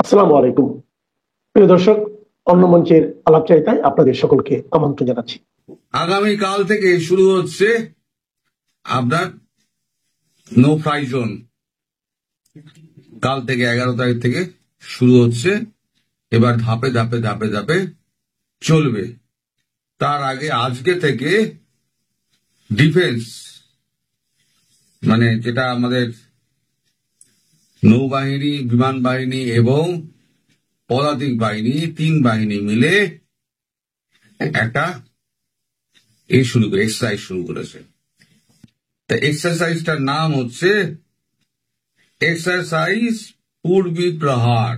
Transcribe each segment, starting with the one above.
আসসালামু আলাইকুম। প্রিয় দর্শক, অন্য মঞ্চের আলাপচারিতায় আপনাদের সকলকে আমন্ত্রণ জানাচ্ছি। আগামী কাল থেকে শুরু হচ্ছে আপনার নো ফ্লাই জোন। কাল থেকে 11 তারিখ থেকে শুরু হচ্ছে। এবার ধাপে ধাপে ধাপে ধাপে চলবে। তার আগে আজকে থেকে ডিফেন্স মানে যেটা আমাদের নৌবাহিনী, বিমান বাহিনী এবং পদাতিক বাহিনী, 3 বাহিনী মিলে একটা এক্সারসাইজ শুরু করেছে। তা এক্সারসাইজটার নাম হচ্ছে এক্সারসাইজ পূর্বী প্রহার।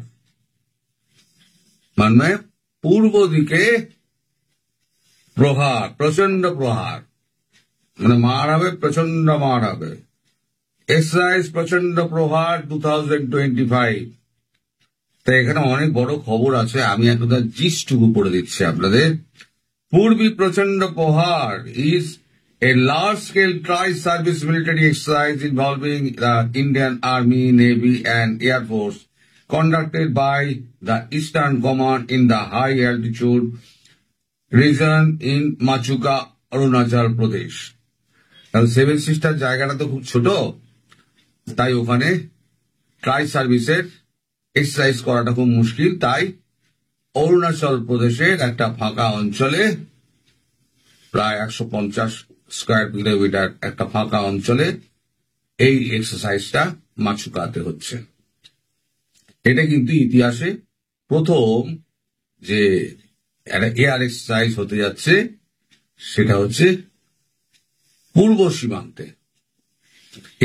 মানে পূর্ব দিকে প্রহার, প্রচন্ড প্রহার, মানে মার হবে, প্রচন্ড মার হবে। এক্সারসাইজ প্রচন্ড প্রহার 2025। তা এখানে অনেক বড় খবর আছে, আমি একটা জিস্টুকু পড়ে দিচ্ছি আপনাদের। পূর্বী প্রচন্ড প্রহার is a large-scale tri-service military exercise involving the Indian Army, Navy and Air Force conducted by the Eastern Command in the high-altitude region in Machuka, Arunachal Pradesh. Seven sister জায়গাটা তো খুব ছোট, তাই ওখানে ট্রাই সার্ভিসের এক্সারসাইজ করাটা খুব মুশকিল। তাই অরুণাচল প্রদেশের একটা ফাঁকা অঞ্চলে, প্রায় 150 স্কয়ার কিলোমিটার একটা ফাঁকা অঞ্চলে এই এক্সারসাইজটা মাচুকাতে হচ্ছে। এটা কিন্তু ইতিহাসে প্রথম যে এয়ার এক্সারসাইজ হতে যাচ্ছে, সেটা হচ্ছে পূর্ব সীমান্তে।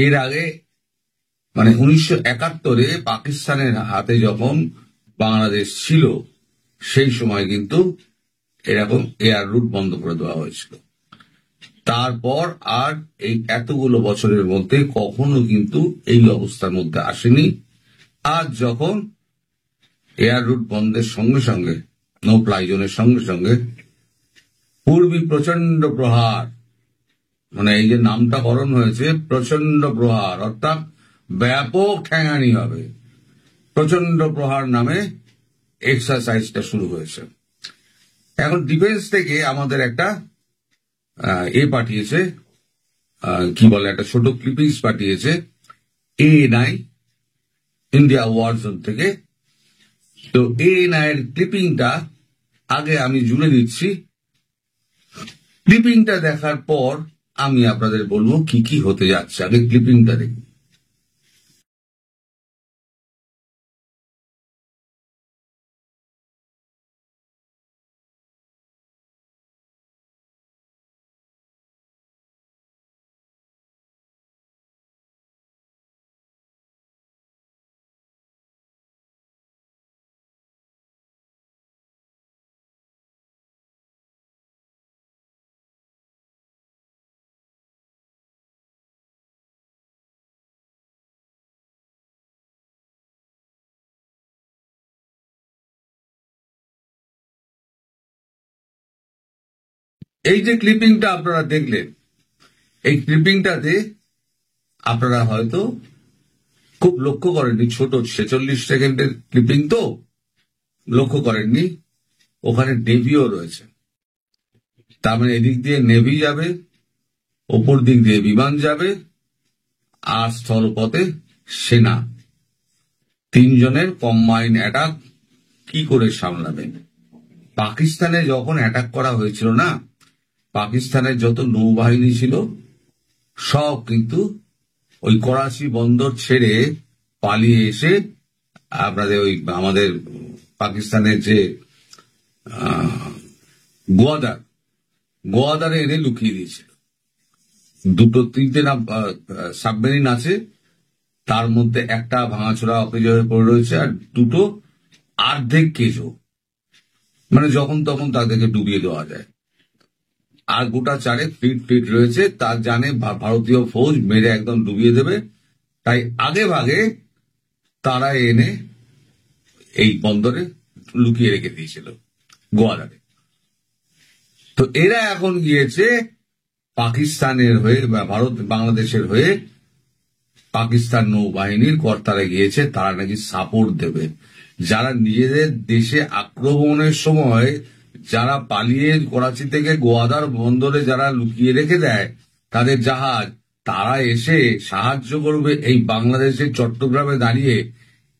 এর আগে মানে 1971-এ পাকিস্তানের হাতে যখন বাংলাদেশ ছিল, সেই সময় কিন্তু এরকম এয়ার রুট বন্ধ করে দেওয়া হয়েছিল। তারপর আর এই এতগুলো বছরের মধ্যে কখনো কিন্তু এই অবস্থার মধ্যে আসেনি। আজ যখন এয়ার রুট বন্ধের সঙ্গে সঙ্গে, নো ফ্লাই জোনের সঙ্গে সঙ্গে পূর্বী প্রচন্ড প্রহার, মানে এই যে নামটা করণ হয়েছে প্রচন্ড প্রহার, অর্থাৎ ব্যাপক ঠ্যাঙানি হবে। প্রচন্ড প্রহার নামে এক্সারসাইজটা শুরু হয়েছে। এখন ডিফেন্স থেকে আমাদের একটা পাঠিয়েছে, কি বলে, একটা ছোট ক্লিপিংস পাঠিয়েছে ANI ইন্ডিয়া ওয়ার জোন থেকে। তো ANI এর ক্লিপিংটা আগে আমি জুড়ে দিচ্ছি। ক্লিপিংটা দেখার পর আমি আপনাদের বলবো কি কি হতে যাচ্ছে। আগে ক্লিপিংটা দেখুন। এই যে ক্লিপিংটা আপনারা দেখলেন, এই ক্লিপিংটাতে আপনারা হয়তো খুব লক্ষ্য করেননি, ছোট 46 সেকেন্ডের ক্লিপিং তো লক্ষ্য করেননি, ওখানে নেভিও রয়েছে। তার মানে এদিক দিয়ে নেভি যাবে, ওপর দিক দিয়ে বিমান যাবে, আর স্থলপথে সেনা। 3 জনের কম্বাইন অ্যাটাক কি করে সামলাবেন? পাকিস্তানে যখন অ্যাটাক করা হয়েছিল না, পাকিস্তানের যত নৌবাহিনী ছিল সব কিন্তু ওই করাচি বন্দর ছেড়ে পালিয়ে এসে আপনাদের ওই আমাদের পাকিস্তানের যে গোয়াদারে এনে লুকিয়ে দিয়েছিল। 2-3টে না সাবমেরিন আছে, তার মধ্যে একটা ভাঙাচোরা অকেজো হয়ে পড়ে রয়েছে, আর 2টো অর্ধেক কেজো, মানে যখন তখন তাদেরকে ডুবিয়ে দেওয়া যায়। আর গোটা 4 ফ্লিট রয়েছে, তার জানে ভারতীয় ফৌজ মেরে একদম ডুবিয়ে দেবে। তাই আগে ভাগে তারা এনে এই বন্দরে লুকিয়ে রেখে দিয়েছিল গোয়াদারে। তো এরা এখন গিয়েছে পাকিস্তানের হয়ে বা বাংলাদেশের হয়ে, পাকিস্তান নৌবাহিনীর কর্তারা গিয়েছে, তারা নাকি সাপোর্ট দেবে। যারা নিজেদের দেশে আক্রমণের সময় যারা পালিয়ে করাচি থেকে গোয়াদার বন্দরে যারা লুকিয়ে রেখে দেয় তাদের জাহাজ, তারা এসে সাহায্য করবে এই বাংলাদেশের চট্টগ্রামে দাঁড়িয়ে,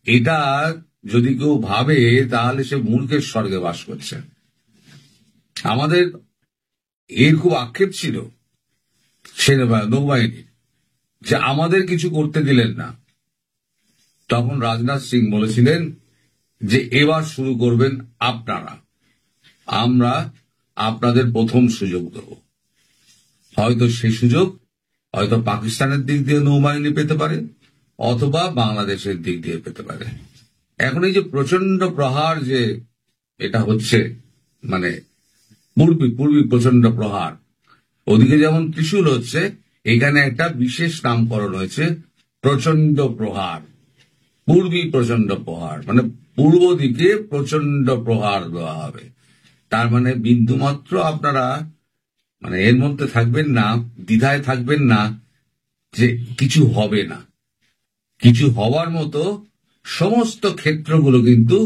এটা যদি কেউ ভাবে তাহলে সে মূর্খের স্বর্গে বাস করছে। আমাদের এর খুব আক্ষেপ ছিল নৌবাহিনীর, যে আমাদের কিছু করতে দিলেন না। তখন রাজনাথ সিং বলেছিলেন যে এবার শুরু করবেন আপনারা, আমরা আপনাদের প্রথম সুযোগ দেব। হয়তো সেই সুযোগ হয়তো পাকিস্তানের দিক দিয়ে নৌবাহিনী পেতে পারে, অথবা বাংলাদেশের দিক দিয়ে পেতে পারে। এখন এই যে প্রচন্ড প্রহার যে এটা হচ্ছে, মানে পূর্বী প্রচন্ড প্রহার, ওদিকে যেমন ত্রিশূল হচ্ছে, এখানে একটা বিশেষ নামকরণ হয়েছে প্রচন্ড প্রহার। পূর্বী প্রচন্ড প্রহার মানে পূর্ব দিকে প্রচন্ড প্রহার দেওয়া হবে। তার মানে বিন্দুমাত্র আপনারা মানে এর মধ্যে থাকবেন না, দ্বিধায় থাকবেন না যে কিছু হবে না। কিছু হওয়ার মতো সমস্ত ক্ষেত্রগুলো কিন্তু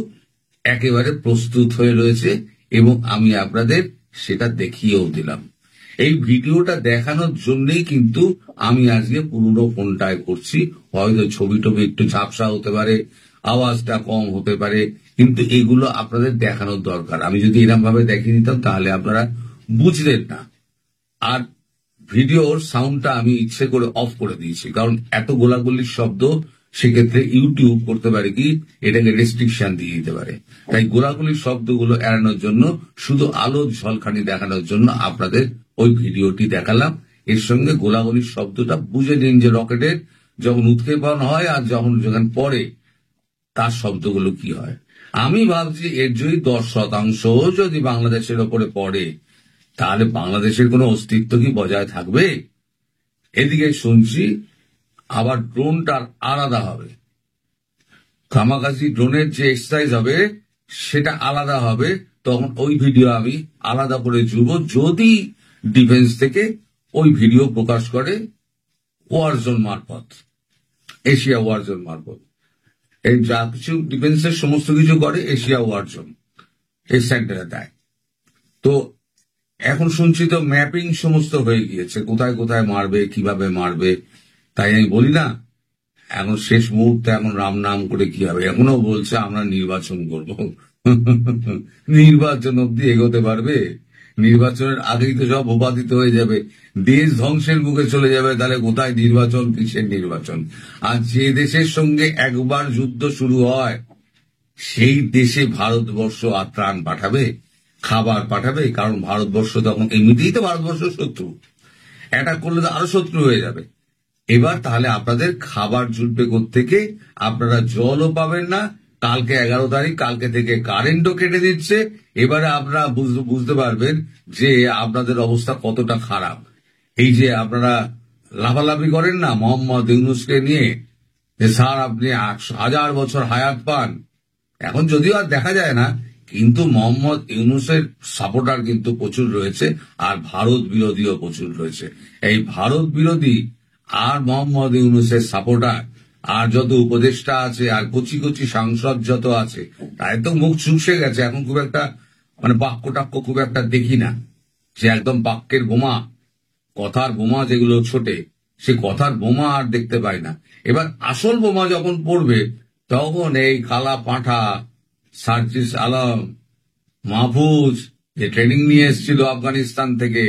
একেবারে প্রস্তুত হয়ে রয়েছে, এবং আমি আপনাদের সেটা দেখিয়েও দিলাম। এই ভিডিওটা দেখানোর জন্যই কিন্তু আমি আজকে পুরনো ফোনটায় করছি। হয়তো ছবি টবি একটু ঝাপসা হতে পারে, আওয়াজটা কম হতে পারে, কিন্তু এগুলো আপনাদের দেখানোর দরকার। আমি যদি এরকম ভাবে দেখিয়ে দিতাম তাহলে আপনারা বুঝতেন না। আর ভিডিওর সাউন্ডটা আমি ইচ্ছে করে অফ করে দিয়েছি, কারণ এত গোলাগুলির শব্দ সেক্ষেত্রে ইউটিউব করতে পারে কি এটাকে রেস্ট্রিকশন দিয়ে দিতে পারে। তাই গোলাগুলির শব্দগুলো এড়ানোর জন্য, শুধু আলোর ঝলকানি দেখানোর জন্য আপনাদের ওই ভিডিওটি দেখালাম। এর সঙ্গে গোলাগুলির শব্দটা বুঝে নিন যে রকেটের যখন উৎক্ষেপণ হয় আর যখন পড়ে তার শব্দগুলো কি হয়। আমি ভাবছি এর যদি 10% যদি বাংলাদেশের ওপরে পড়ে তাহলে বাংলাদেশের কোনো অস্তিত্ব কি বজায় থাকবে? এদিকে শুনছি আবার ড্রোনটার আলাদা হবে, কামাকাজি ড্রোনের যে এক্সারসাইজ হবে সেটা আলাদা হবে। তখন ওই ভিডিও আমি আলাদা করে জুড়ব, যদি ডিফেন্স থেকে ওই ভিডিও প্রকাশ করে ওয়ারজোন মারফত, এশিয়া ওয়ারজোন মারফত। এই যা কিছু ডিফেন্সের সমস্ত কিছু করে এশিয়া ওয়ারজোন এই সেন্টারে দেয়। তো এখন শুনছি তো ম্যাপিং সমস্ত হয়ে গিয়েছে, কোথায় কোথায় মারবে, কিভাবে মারবে। তাই আমি বলি না, এখন শেষ মুহূর্তে এখন রাম নাম করে কি হবে। এখনো বলছে আমরা নির্বাচন করব। নির্বাচন অব্দি এগোতে পারবে? নির্বাচনের আগেই তো সব ভূপাতিত হয়ে যাবে, দেশ ধ্বংসের মুখে চলে যাবে। তাহলে কোথায় নির্বাচন, কিসের নির্বাচন? আর যে দেশের সঙ্গে একবার যুদ্ধ শুরু হয় সেই দেশে ভারতবর্ষ আর ত্রাণ পাঠাবে, খাবার পাঠাবে? কারণ ভারতবর্ষ তখন এমনিতেই তো ভারতবর্ষ শত্রু, অ্যাটাক করলে তো আরো শত্রু হয়ে যাবে। এবার তাহলে আপনাদের খাবার জুটবে কোত্থেকে? আপনারা জলও পাবেন না। কালকে 11 তারিখ, কালকে থেকে কারেন্টও কেটে দিচ্ছে। এবারে আপনারা বুঝতে পারবেন যে আপনাদের অবস্থা কতটা খারাপ। এই যে আপনারা লাফালাফি করেন না মোহাম্মদ ইউনূসকে নিয়ে, যে স্যার আপনি 1000 বছর হায়াত পান, এখন যদিও আর দেখা যায় না, কিন্তু মোহাম্মদ ইউনূসের সাপোর্টার কিন্তু প্রচুর রয়েছে, আর ভারত বিরোধীও প্রচুর রয়েছে। এই ভারত বিরোধী আর মোহাম্মদ ইউনূসের সাপোর্টার আর যত উপদেষ্টা আছে আর কচি কচি সাংসদ যত আছে, তাই তো মুখ চুপসে গেছে। এখন খুব একটা মানে বাক্য টাক্য খুব একটা দেখি না, যে একদম বাক্যের বোমা, কথার বোমা যেগুলো ছোটে, সে কথার বোমা আর দেখতে পাই না। এবার আসল বোমা যখন পড়বে তখন এই কালা পাঁঠা সার্জিস আলম, মাহফুজ যে ট্রেনিং নিয়ে এসেছিল আফগানিস্তান থেকে,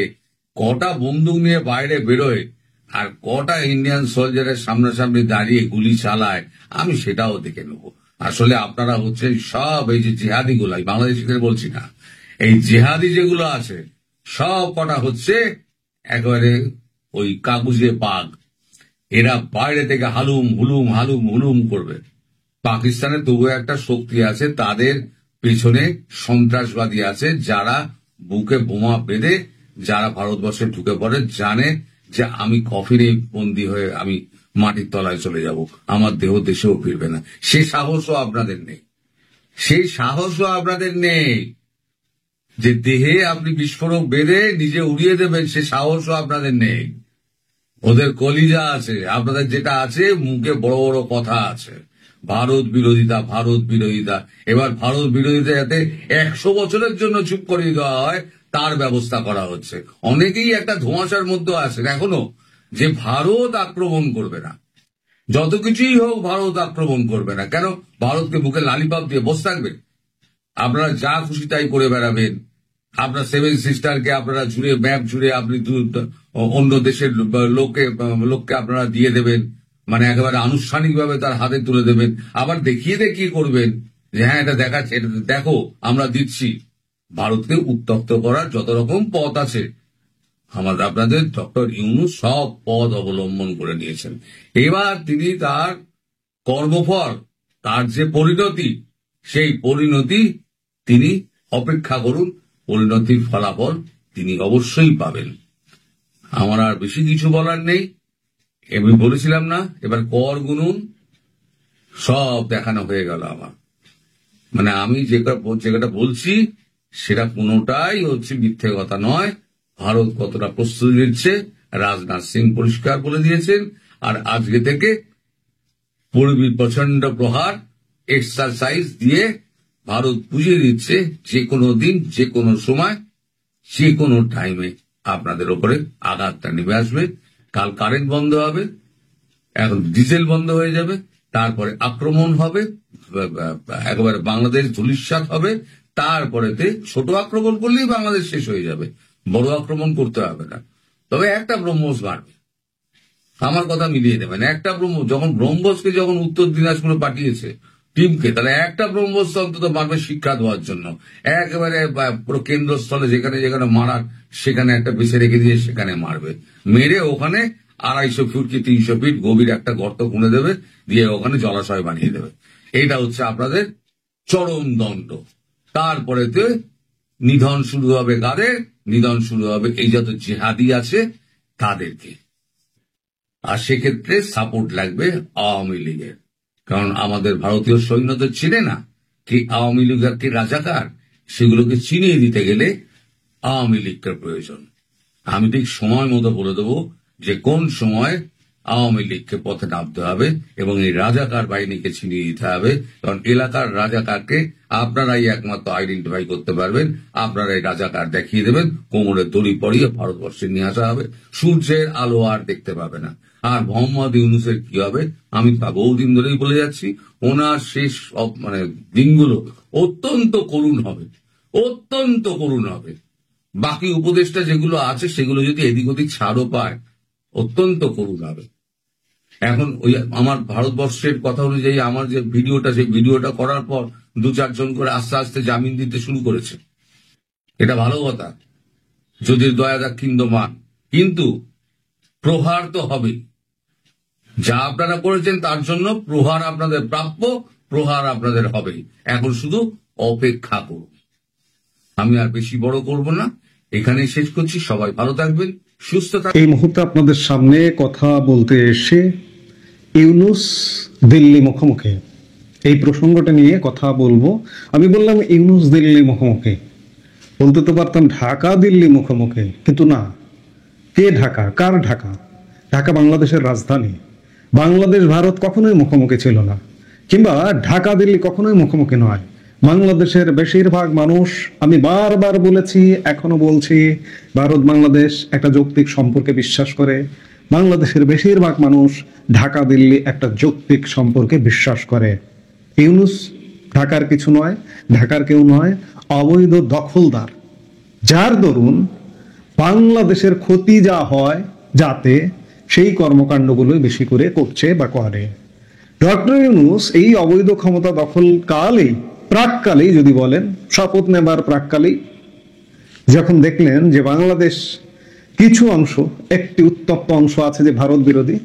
কটা বন্দুক নিয়ে বাইরে বেরোয় আর কটা ইন্ডিয়ান সোলজারের সামনাসামনি দাঁড়িয়ে গুলি চালায়, আমি সেটাও দেখে নেব। আসলে আপনারা হচ্ছেন সব এই যে জেহাদি গুলাই, বাংলাদেশিদের বলছি না, এই জেহাদি যেগুলো আছে সব কটা হচ্ছে একেবারে ওই কাগুজে বাঘ। এরা বাইরে থেকে হালুম হুলুম হালুম হুলুম করবে। পাকিস্তানে তবু একটা শক্তি আছে, তাদের পেছনে সন্ত্রাসবাদী আছে, যারা বুকে বোমা বেঁধে যারা ভারতবর্ষে ঢুকে পড়ে, জানে যে আমি কফিনে বন্দী হয়ে আমি মাটির তলায় চলে যাব, আমার দেহ দেশেও ফিরবে না। সে সাহসও আপনাদের নেই, সেই সাহসও আপনাদের নেই যে দেহে আপনি বিস্ফোরক বেঁধে নিজে উড়িয়ে দেবেন, সে সাহসও আপনাদের নেই। ওদের কলিজা আছে, আপনাদের যেটা আছে মুখে বড় বড় কথা আছে, ভারত বিরোধিতা, ভারত বিরোধিতা। এবার ভারত বিরোধিতা যাতে 100 বছরের জন্য চুপ করিয়ে দেওয়া হয় তার ব্যবস্থা করা হচ্ছে। অনেকেই একটা ধোঁয়াশার মধ্যে আছেন এখনো যে ভারত আক্রমণ করবে না, যত কিছুই হোক ভারত আক্রমণ করবে না। কেন? ভারতকে বুকে লালিপাপ দিয়ে বসে থাকবে? আপনারা যা খুশি তাই করে বেড়াবেন। আপনার 7 সিস্টারকে আপনারা জুড়ে, ম্যাপ জুড়ে আপনি অন্য দেশের লোককে আপনারা দিয়ে দেবেন, মানে একেবারে আনুষ্ঠানিকভাবে তার হাতে তুলে দেবেন, আবার দেখিয়ে দেখিয়ে করবেন যে হ্যাঁ এটা দেখাচ্ছে, এটা দেখো আমরা দিচ্ছি। ভারতকে উত্তপ্ত করার যত রকম পথ আছে আপনাদের ডক্টর ইউনূস সব পথ অবলম্বন করে নিয়েছেন। এবার তিনি তার কর্মফল, তার যে পরিণতি, সেই পরিণতি তিনি অপেক্ষা করুন, পরিণতির ফলাফল তিনি অবশ্যই পাবেন। আমার আর বেশি কিছু বলার নেই। আমি বলেছিলাম না, এবার কর গুনুন, সব দেখানো হয়ে গেল আমার। মানে আমি যেটা বলছি সেটা কোনোটাই হচ্ছে মিথ্যে কথা নয়। ভারত কতটা প্রস্তুতি নিচ্ছে রাজনাথ সিং পরিষ্কার বলে দিয়েছেন। আর আজকে থেকে প্রচন্ড প্রহার এক্সারসাইজ দিয়ে ভারত বুঝিয়ে দিচ্ছে যে কোনো দিন, যে কোনো সময়, যে কোনো টাইমে আপনাদের ওপরে আঘাতটা নেমে আসবে। কাল কারেন্ট বন্ধ হবে, এখন ডিজেল বন্ধ হয়ে যাবে, তারপরে আক্রমণ হবে, একেবারে বাংলাদেশ ধূলিসাৎ হবে। তারপরেতে ছোট আক্রমণ করলেই বাংলাদেশ শেষ হয়ে যাবে, বড় আক্রমণ করতে হবে না। তবে একটা ব্রহ্মোস মারবে, আমার কথা মিলিয়ে দেবেন। একটা যখন ব্রহ্মোসকে যখন উত্তর দিনাজপুরে পাঠিয়েছে টিমকে, তাহলে একটা ব্রহ্মোস অন্তত মারবে শিক্ষা দেওয়ার জন্য। একেবারে পুরো কেন্দ্রস্থলে যেখানে যেখানে মারার সেখানে একটা বেছে রেখে দিয়ে সেখানে মারবে। মেরে ওখানে 250 ফিট কি 300 ফিট গভীর একটা গর্ত খুঁড়ে দেবে, দিয়ে ওখানে জলাশয় বানিয়ে দেবে। এটা হচ্ছে আপনাদের চরম দণ্ড। তারপরেতে নিধন শুরু হবে কাদের? নিধন শুরু হবে এই যত জিহাদি আছে তাদেরকে। আর সেক্ষেত্রে সাপোর্ট লাগবে আওয়ামী লীগের, কারণ আমাদের ভারতীয় সৈন্যদের চিনে না কি আওয়ামী লীগ কি রাজাকার, সেগুলোকে চিনিয়ে দিতে গেলে আওয়ামী লীগের প্রয়োজন। আমি ঠিক সময় মতো বলে দেবো যে কোন সময় আওয়ামী লীগকে পথে নামতে হবে এবং এই রাজাকার বাহিনীকে ছিনিয়ে দিতে হবে। কারণ এলাকার রাজাকারকে আপনারাই একমাত্র আইডেন্টিফাই করতে পারবেন। আপনারা এই রাজাকার দেখিয়ে দেবেন, কোমরে দড়ি পরিয়ে ভারতবর্ষে নিয়ে আসা হবে, সূর্যের আলো আর দেখতে পাবে না। আর মোহাম্মদ ইউনূসের কি হবে? আমি তা বহুদিন ধরেই বলে যাচ্ছি, ওনার শেষ দিনগুলো অত্যন্ত করুণ হবে, অত্যন্ত করুণ হবে। বাকি উপদেশটা যেগুলো আছে সেগুলো যদি এদিক ওদিক ছাড়ও পায়, অত্যন্ত করুণ হবে। এখন ওই আমার ভারতবর্ষের কথা অনুযায়ী আমার যে ভিডিওটা, সেই ভিডিওটা করার পর 2-4 জন করে আস্তে আস্তে জামিন দিতে শুরু করেছে। এটা ভালো কথা, যদি দয়া দাক্ষিণ্যমান, কিন্তু প্রহার তো হবেই। যা আপনারা করেছেন তার জন্য প্রহার আপনাদের প্রাপ্য, প্রহার আপনাদের হবেই। এখন শুধু অপেক্ষা করুন। আমি আর বেশি বড় করব না, এখানেই শেষ করছি। সবাই ভালো থাকবেন, সুস্থ থাকবেন। এই মুহূর্তে আপনাদের সামনে কথা বলতে এসে ইউনূস দিল্লি মুখোমুখি, এই প্রসঙ্গটা নিয়ে কথা বলবো। আমি বললাম ইউনূস দিল্লি মুখোমুখি, বলতে তো পারতাম ঢাকা দিল্লি মুখোমুখি, কিন্তু না। কে ঢাকা? কার ঢাকা? ঢাকা বাংলাদেশের রাজধানী। বাংলাদেশ ভারত কখনোই মুখোমুখি ছিল না, কিংবা ঢাকা দিল্লি কখনোই মুখোমুখি নয়। বাংলাদেশের বেশিরভাগ মানুষ, আমি বারবার বলেছি, এখনো বলছি, ভারত বাংলাদেশ একটা যৌক্তিক সম্পর্কে বিশ্বাস করে। বাংলাদেশের বেশিরভাগ মানুষ ঢাকা দিল্লি একটা যৌক্তিক সম্পর্কে বিশ্বাস করে। ইউনূস ঢাকার কিছু নয়, ঢাকার কেউ নয়, অবৈধ দখলদার, যার দরুন বাংলাদেশের ক্ষতি যা হয় যাতে, সেই কর্মকাণ্ডগুলো বেশি করে করছে বা করে। ডক্টর ইউনূস এই অবৈধ ক্ষমতা দখল প্রাককালেই যদি বলেন, শপথ নেবার প্রাককালেই যখন দেখলেন যে বাংলাদেশ কিছু অংশ, একটি উত্তপ্ত অংশ আছে যে ভারত বিরোধী,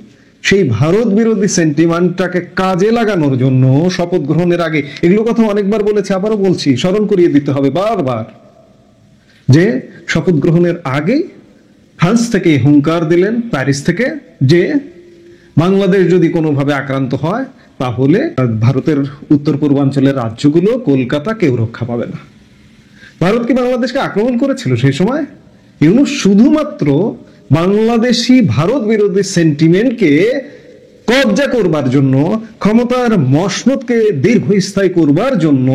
সেই ভারত বিরোধী সেন্টিমেন্টটাকে কাজে লাগানোর জন্য শপথ গ্রহণের আগে, এগুলো কথা অনেকবার বলেছি, আবারও বলছি, স্মরণ করিয়ে দিতে হবে বারবার, যে শপথ গ্রহণের আগেই ফ্রান্স থেকে হুঙ্কার দিলেন, প্যারিস থেকে, যে বাংলাদেশ যদি কোনোভাবে আক্রান্ত হয় তাহলে ভারতের উত্তর পূর্বাঞ্চলের রাজ্যগুলো, কলকাতা, কেউ রক্ষা পাবে না। ভারত কি বাংলাদেশকে আক্রমণ করেছিল সেই সময়? ইউনূস শুধুমাত্র বাংলাদেশি ভারত বিরোধী সেন্টিমেন্টকে কবজা করবার জন্য, ক্ষমতার মসনদকে দীর্ঘস্থায়ী করবার জন্য,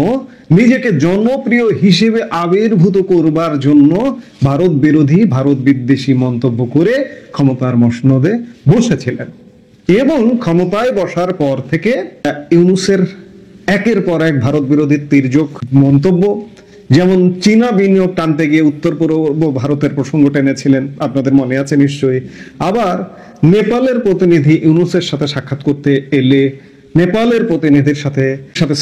নিজেকে জনপ্রিয় হিসেবে আবির্ভূত করবার জন্য ভারত বিরোধী, ভারত বিদ্বেষী মন্তব্য করে ক্ষমতার মসনদে বসেছিলেন। এবং ক্ষমতায় বসার পর থেকে ইউনূসের একের পর এক ভারত বিরোধী তির্যক মন্তব্য, যেমন চীনা বিনিয়োগ টানতে গিয়ে উত্তর পূর্ব ভারতের প্রসঙ্গ টেনেছিলেন, আপনাদের মনে আছে নিশ্চয়ই। আবার নেপালের প্রতিনিধি ইউনূসের সাথে সাক্ষাৎ করতে এলে নেপালের প্রতিনিধির সাথে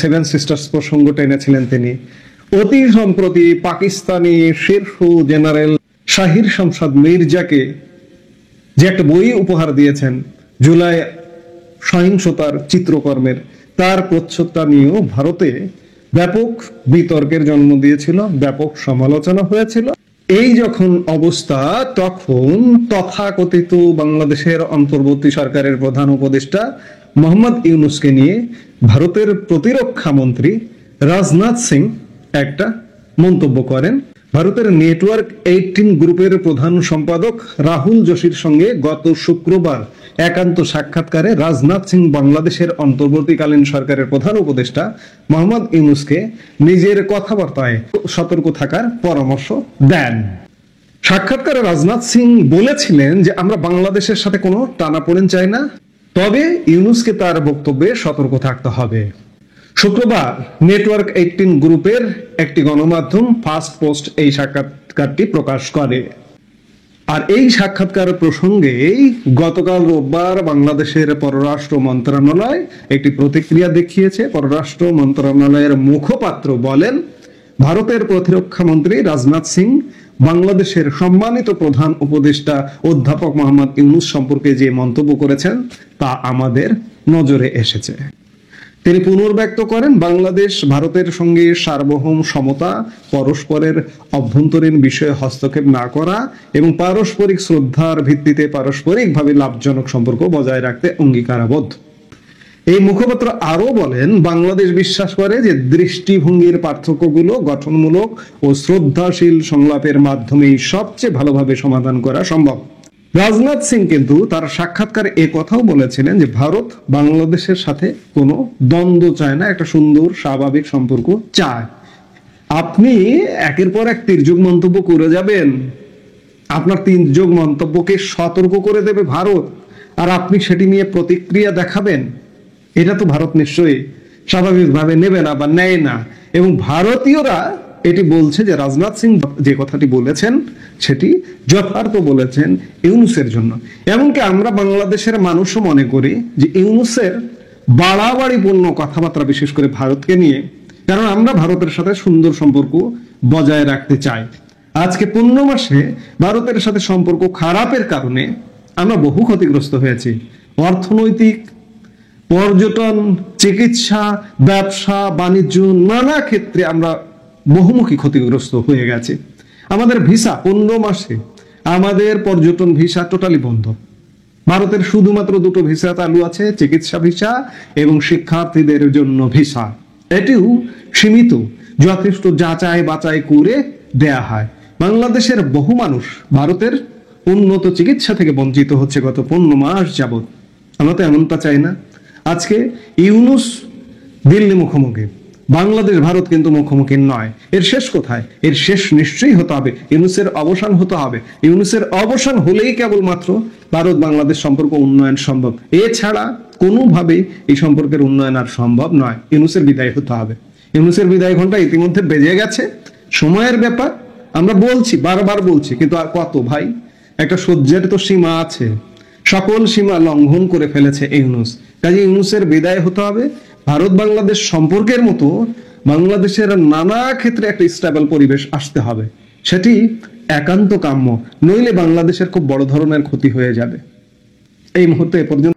সেভেন সিস্টার্স প্রসঙ্গ টেনেছিলেন তিনি। অতি সম্প্রতি পাকিস্তানি শীর্ষ জেনারেল শাহির শামশাদ মির্জাকে যে একটা বই উপহার দিয়েছেন জুলাই সহিংসতার চিত্রকর্মের, তার প্রচ্ছদটা নিয়েও ভারতে ব্যাপক বিতর্কের জন্ম দিয়েছিল, ব্যাপক সমালোচনা হয়েছিল। এই যখন অবস্থা, তখন তথাকথিত বাংলাদেশের অন্তর্বর্তী সরকারের প্রধান উপদেষ্টা মোহাম্মদ ইউনূসকে নিয়ে ভারতের প্রতিরক্ষা মন্ত্রী রাজনাথ সিং একটা মন্তব্য করেন। ভারতের নেটওয়ার্ক 18 গ্রুপের প্রধান সম্পাদক রাহুল যোশীর সঙ্গে গত শুক্রবার একান্ত সাক্ষাৎকারে রাজনাথ সিং বাংলাদেশের অন্তর্বর্তীকালীন সরকারের প্রধান উপদেষ্টা মোহাম্মদ ইউনূসকে নিজের কথাবার্তায় সতর্ক থাকার পরামর্শ দেন। সাক্ষাৎকারে রাজনাথ সিং বলেছিলেন যে আমরা বাংলাদেশের সাথে কোনো টানাপোড়েন চাই না, তবে ইউনূসকে তার বক্তব্যে সতর্ক থাকতে হবে। শুক্রবার নেটওয়ার্ক 18 গ্রুপের একটি গণমাধ্যম ফার্স্ট পোস্ট এই সাক্ষাৎকারটি প্রকাশ করে। আর এই সাক্ষাৎকার প্রসঙ্গে গতকাল রোববার বাংলাদেশের পররাষ্ট্র মন্ত্রণালয় একটি প্রতিক্রিয়া দেখিয়েছে। পররাষ্ট্র মন্ত্রণালয়ের মুখপাত্র বলেন, ভারতের প্রতিরক্ষা মন্ত্রী রাজনাথ সিং বাংলাদেশের সম্মানিত প্রধান উপদেষ্টা অধ্যাপক মোহাম্মদ ইউনূস সম্পর্কে যে মন্তব্য করেছেন তা আমাদের নজরে এসেছে। তিনি পুনর্ব্যক্ত করেন, বাংলাদেশ ভারতের সঙ্গে সার্বভৌম সমতা, পরস্পরের অভ্যন্তরীণ বিষয়ে হস্তক্ষেপ না করা এবং পারস্পরিক শ্রদ্ধার ভিত্তিতে পারস্পরিকভাবে লাভজনক সম্পর্ক বজায় রাখতে অঙ্গীকারাবদ্ধ। এই মুখপাত্র আরো বলেন, বাংলাদেশ বিশ্বাস করে যে দৃষ্টিভঙ্গির পার্থক্যগুলো গঠনমূলক ও শ্রদ্ধাশীল সংলাপের মাধ্যমেই সবচেয়ে ভালোভাবে সমাধান করা সম্ভব। রাজনাথ সিং কিন্তু তার সাক্ষাৎকারে এ কথাও বলেছিলেন যে ভারত বাংলাদেশের সাথে কোনো দ্বন্দ্ব চায় না, একটা সুন্দর স্বাভাবিক সম্পর্ক চায়। আপনি একের পর এক তির্যক মন্তব্য করে যাবেন, আপনার তির্যক মন্তব্যকে সতর্ক করে দেবে ভারত, আর আপনি সেটি নিয়ে প্রতিক্রিয়া দেখাবেন, এটা তো ভারত নিশ্চয়ই স্বাভাবিকভাবে নেবে না বা নেয় না। এবং ভারতীয়রা এটি বলছে যে রাজনাথ সিং যে কথাটি বলেছেন সেটি যথার্থ বলেছেন ইউনূসের জন্য। এমনকি আমরা বাংলাদেশের মানুষও মনে করি যে ইউনূসের বাড়াবাড়িপূর্ণ কথাবার্তা, বিশেষ করে ভারতকে নিয়ে, কারণ আমরা ভারতের সাথে সুন্দর সম্পর্ক বজায় রাখতে চাই। আজকে 15 মাসে ভারতের সাথে সম্পর্ক খারাপের কারণে আমরা বহু ক্ষতিগ্রস্ত হয়েছি। অর্থনৈতিক, পর্যটন, চিকিৎসা, ব্যবসা বাণিজ্য, নানা ক্ষেত্রে আমরা বহুমুখী ক্ষতিগ্রস্ত হয়ে গেছে। আমাদের ভিসা 15 মাসে আমাদের পর্যটন ভিসা টোটালি বন্ধ। ভারতের শুধুমাত্র 2টো ভিসা চালু আছে, চিকিৎসা ভিসা এবং শিক্ষার্থীদের জন্য ভিসা। এটিও সীমিত, যথেষ্ট যাচাই বাছাই করে দেয়া হয়। বাংলাদেশের বহু মানুষ ভারতের উন্নত চিকিৎসা থেকে বঞ্চিত হচ্ছে গত 15 মাস যাবত। আমরা তো এমনটা চাই না। আজকে ইউনূস দিল্লি মুখোমুখি, বাংলাদেশ ভারত কিন্তু মুখোমুখি নয়। এর শেষ কোথায়? এর শেষ নিশ্চয়ই হতে হবে, ইউনূসের অবসান হতে হবে। ইউনূসের অবসান হলেই কেবলমাত্র ভারত বাংলাদেশ সম্পর্ক উন্নয়ন সম্ভব। এছাড়া কোনোভাবেই এই সম্পর্কের উন্নয়ন আর সম্ভব নয়। ইউনূসের বিদায় হতে হবে। ইউনূসের বিদায় ঘন্টা ইতিমধ্যে বেজে গেছে, সময়ের ব্যাপার। আমরা বলছি, বারবার বলছি, কিন্তু আর কত ভাই, একটা সহ্যের তো সীমা আছে। সকল সীমা লঙ্ঘন করে ফেলেছে ইউনূস। কাজে ইউনূসের বিদায় হতে হবে। ভারত বাংলাদেশ সম্পর্কের মতো বাংলাদেশের নানা ক্ষেত্রে একটা স্টেবল পরিবেশ আসতে হবে, সেটি একান্ত কাম্য। নইলে বাংলাদেশের খুব বড় ধরনের ক্ষতি হয়ে যাবে। এই মুহূর্তে এ পর্যন্ত।